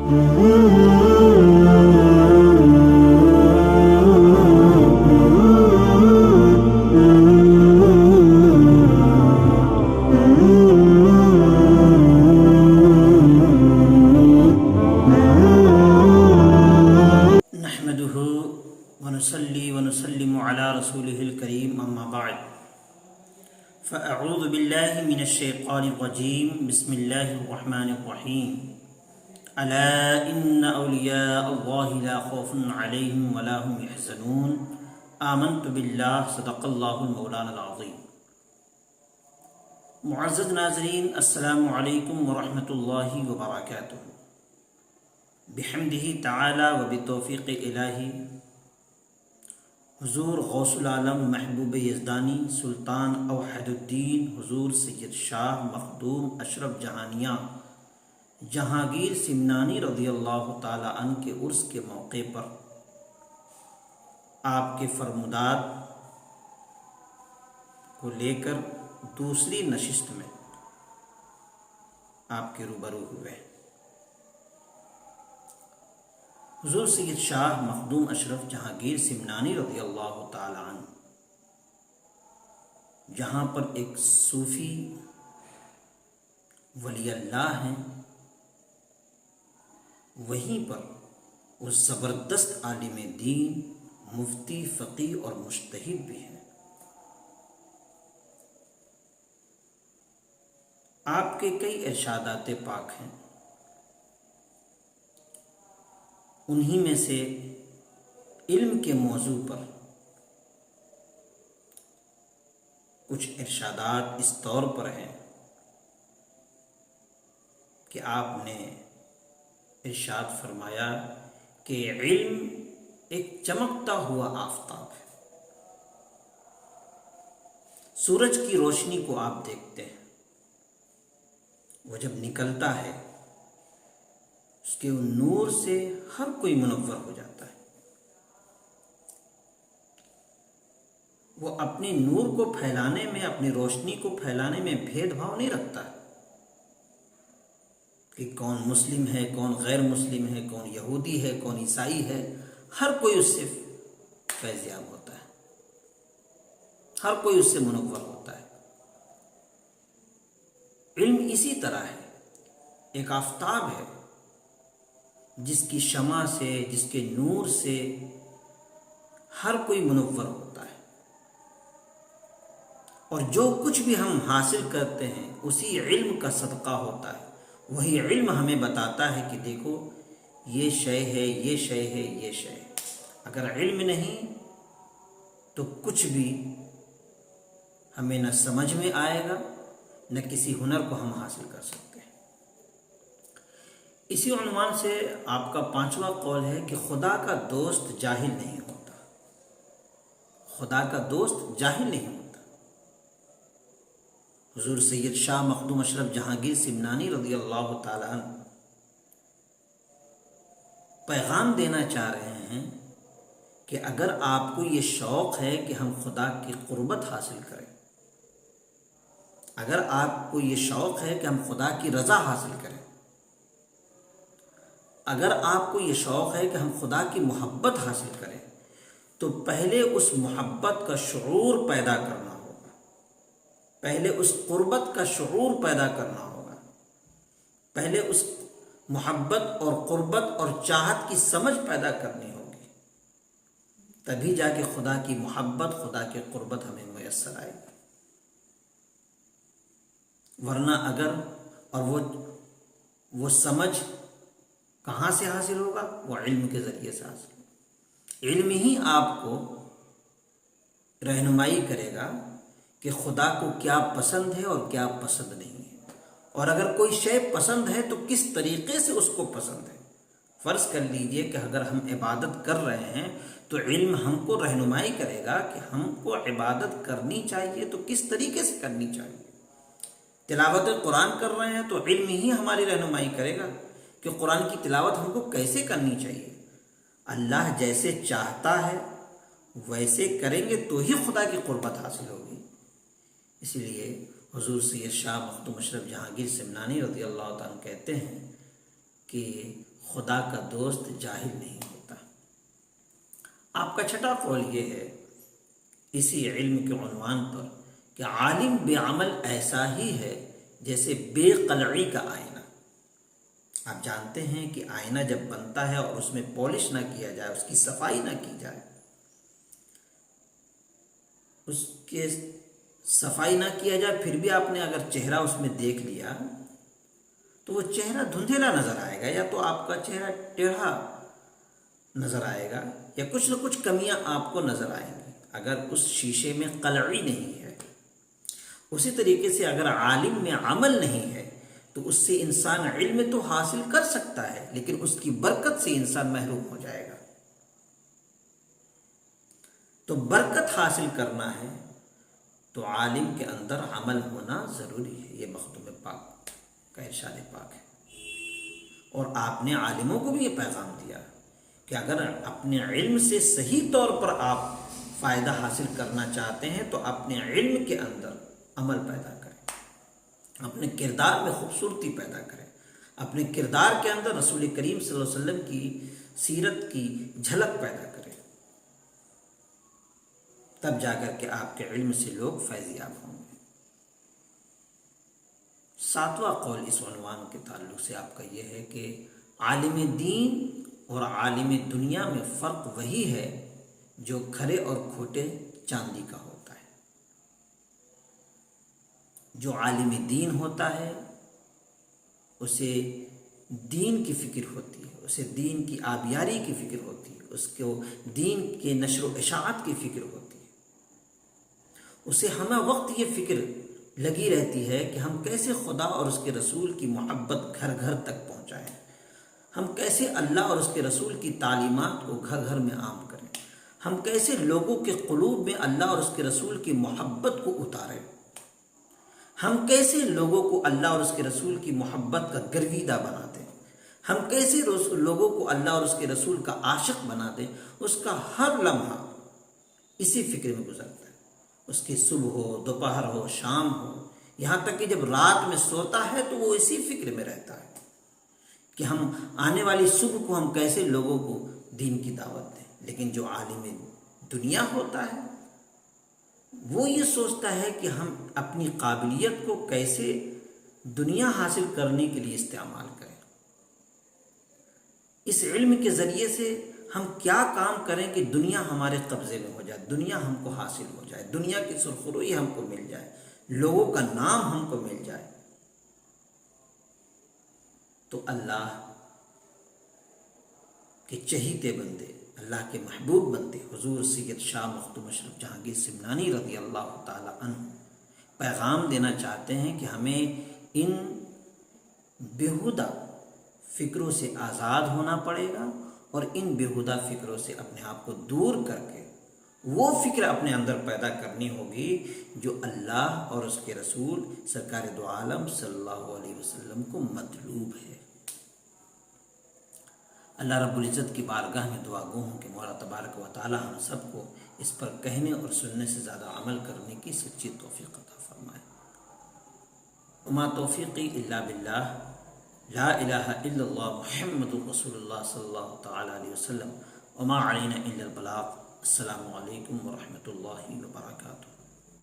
ونصلي ونسلم على رسوله الكريم أما بعد فأعوذ بالله من الشيطان الرجيم بسم الله الرحمن الرحيم ألا إن أولياء الله لا خوف عليهم ولا هم يحزنون آمنت بالله صدق الله المولانا العظيم. معزز ناظرین، السلام علیکم ورحمۃ اللہ وبرکاتہ. بحمدہ تعالی و بتوفیق الہی حضور غوث العالم محبوب یزدانی سلطان اوحد الدین حضور سید شاہ مخدوم اشرف جہانیاں جہانگیر سمنانی رضی اللہ تعالی عنہ کے عرس کے موقع پر آپ کے فرمودات کو لے کر دوسری نشست میں آپ کے روبرو ہوئے. حضور سید شاہ مخدوم اشرف جہانگیر سمنانی رضی اللہ تعالی عنہ جہاں پر ایک صوفی ولی اللہ ہیں، وہیں پر وہ زبردست عالم دین، مفتی، فقی اور مجتہد بھی ہیں. آپ کے کئی ارشادات پاک ہیں، انہی میں سے علم کے موضوع پر کچھ ارشادات اس طور پر ہیں کہ آپ نے ارشاد فرمایا کہ علم ایک چمکتا ہوا آفتاب ہے. سورج کی روشنی کو آپ دیکھتے ہیں، وہ جب نکلتا ہے اس کے نور سے ہر کوئی منور ہو جاتا ہے. وہ اپنے نور کو پھیلانے میں، اپنی روشنی کو پھیلانے میں بھید بھاؤ نہیں رکھتا ہے کہ کون مسلم ہے، کون غیر مسلم ہے، کون یہودی ہے، کون عیسائی ہے. ہر کوئی اس سے فیض یاب ہوتا ہے، ہر کوئی اس سے منور ہوتا ہے. علم اسی طرح ہے، ایک آفتاب ہے جس کی شمع سے، جس کے نور سے ہر کوئی منور ہوتا ہے. اور جو کچھ بھی ہم حاصل کرتے ہیں اسی علم کا صدقہ ہوتا ہے. وہی علم ہمیں بتاتا ہے کہ دیکھو یہ شے ہے، یہ شے ہے، یہ شے ہے. اگر علم نہیں تو کچھ بھی ہمیں نہ سمجھ میں آئے گا، نہ کسی ہنر کو ہم حاصل کر سکتے ہیں. اسی عنوان سے آپ کا 5واں قول ہے کہ خدا کا دوست جاہل نہیں ہوتا. خدا کا دوست جاہل نہیں ہوتا. حضور سید شاہ مخدوم اشرف جہانگیر سمنانی رضی اللہ تعالیٰ عنہ پیغام دینا چاہ رہے ہیں کہ اگر آپ کو یہ شوق ہے کہ ہم خدا کی قربت حاصل کریں، اگر آپ کو یہ شوق ہے کہ ہم خدا کی رضا حاصل کریں، اگر آپ کو یہ شوق ہے کہ ہم خدا کی محبت حاصل کریں، تو پہلے اس محبت کا شعور پیدا کرنا ہوگا، پہلے اس قربت کا شعور پیدا کرنا ہوگا، پہلے اس محبت اور قربت اور چاہت کی سمجھ پیدا کرنی ہوگی. تبھی جا کے خدا کی محبت، خدا کی قربت ہمیں میسر آئے گی. ورنہ اگر وہ سمجھ کہاں سے حاصل ہوگا؟ وہ علم کے ذریعے سے حاصل ہوگا. علم ہی آپ کو رہنمائی کرے گا کہ خدا کو کیا پسند ہے اور کیا پسند نہیں ہے، اور اگر کوئی شے پسند ہے تو کس طریقے سے اس کو پسند ہے. فرض کر لیجئے کہ اگر ہم عبادت کر رہے ہیں تو علم ہم کو رہنمائی کرے گا کہ ہم کو عبادت کرنی چاہیے تو کس طریقے سے کرنی چاہیے. تلاوت قرآن کر رہے ہیں تو علم ہی ہماری رہنمائی کرے گا کہ قرآن کی تلاوت ہم کو کیسے کرنی چاہیے. اللہ جیسے چاہتا ہے ویسے کریں گے تو ہی خدا کی قربت حاصل ہوگی. اسی لیے حضور سید شاہ مخدوم اشرف جہانگیر سمنانی رضی اللہ تعالیٰ کہتے ہیں کہ خدا کا دوست جاہل نہیں ہوتا۔ آپ کا چھٹا قول یہ ہے اسی علم کے عنوان پر کہ عالم بے عمل ایسا ہی ہے جیسے بے قلعی کا آئینہ۔ آپ جانتے ہیں کہ آئینہ جب بنتا ہے اور اس میں پالش نہ کیا جائے، اس کی صفائی نہ کی جائے، اس کے صفائی نہ کیا جائے، پھر بھی آپ نے اگر چہرہ اس میں دیکھ لیا تو وہ چہرہ دھندلا نظر آئے گا، یا تو آپ کا چہرہ ٹیڑھا نظر آئے گا، یا کچھ نہ کچھ کمیاں آپ کو نظر آئیں گی اگر اس شیشے میں قلعی نہیں ہے۔ اسی طریقے سے اگر عالم میں عمل نہیں ہے تو اس سے انسان علم تو حاصل کر سکتا ہے لیکن اس کی برکت سے انسان محروم ہو جائے گا۔ تو برکت حاصل کرنا ہے تو عالم کے اندر عمل ہونا ضروری ہے، یہ مخدوم پاک کا ارشاد پاک ہے۔ اور آپ نے عالموں کو بھی یہ پیغام دیا کہ اگر اپنے علم سے صحیح طور پر آپ فائدہ حاصل کرنا چاہتے ہیں تو اپنے علم کے اندر عمل پیدا کریں، اپنے کردار میں خوبصورتی پیدا کریں، اپنے کردار کے اندر رسول کریم صلی اللہ علیہ وسلم کی سیرت کی جھلک پیدا کریں، تب جا کر کے آپ کے علم سے لوگ فیض یاب ہوں گے۔ ساتواں قول اس عنوان کے تعلق سے آپ کا یہ ہے کہ عالم دین اور عالم دنیا میں فرق وہی ہے جو کھرے اور کھوٹے چاندی کا ہوتا ہے۔ جو عالم دین ہوتا ہے اسے دین کی فکر ہوتی ہے، اسے دین کی آبیاری کی فکر ہوتی ہے، اس کو دین کے نشر و اشاعت کی فکر ہوتی ہے، اسے ہمہ وقت یہ فکر لگی رہتی ہے کہ ہم کیسے خدا اور اس کے رسول کی محبت گھر گھر تک پہنچائیں، ہم کیسے اللہ اور اس کے رسول کی تعلیمات کو گھر گھر میں عام کریں، ہم کیسے لوگوں کے قلوب میں اللہ اور اس کے رسول کی محبت کو اتاریں، ہم کیسے لوگوں کو اللہ اور اس کے رسول کی محبت کا گرویدہ بنا دیں، ہم کیسے لوگوں کو اللہ اور اس کے رسول کا عاشق بنا دیں۔ اس کا ہر لمحہ اسی فکر میں گزرتا ہے، اس کی صبح ہو، دوپہر ہو، شام ہو، یہاں تک کہ جب رات میں سوتا ہے تو وہ اسی فکر میں رہتا ہے کہ ہم آنے والی صبح کو ہم کیسے لوگوں کو دین کی دعوت دیں۔ لیکن جو عالم دنیا ہوتا ہے وہ یہ سوچتا ہے کہ ہم اپنی قابلیت کو کیسے دنیا حاصل کرنے کے لیے استعمال کریں، اس علم کے ذریعے سے ہم کیا کام کریں کہ دنیا ہمارے قبضے میں ہو جائے، دنیا ہم کو حاصل ہو جائے، دنیا کی سرخروئی ہم کو مل جائے، لوگوں کا نام ہم کو مل جائے۔ تو اللہ کے چہیتے بندے، اللہ کے محبوب بندے حضور سید شاہ مخدوم اشرف جہانگیر سمنانی رضی اللہ تعالی عنہ پیغام دینا چاہتے ہیں کہ ہمیں ان بیہودہ فکروں سے آزاد ہونا پڑے گا اور ان بیہودہ فکروں سے اپنے آپ کو دور کر کے وہ فکر اپنے اندر پیدا کرنی ہوگی جو اللہ اور اس کے رسول سرکار دو عالم صلی اللہ علیہ وسلم کو مطلوب ہے۔ اللہ رب العزت کی بارگاہ میں دعا گو ہوں کہ مولا تبارک و تعالی ہم سب کو اس پر کہنے اور سننے سے زیادہ عمل کرنے کی سچی توفیق عطا فرمائے۔ وما توفیقی الا باللہ، لا الہ الا اللہ محمد رسول اللہ صلی اللہ تعالی علیہ وسلم، وما علینا الا البلاغ۔ السلام علیکم ورحمۃ اللہ وبرکاتہ۔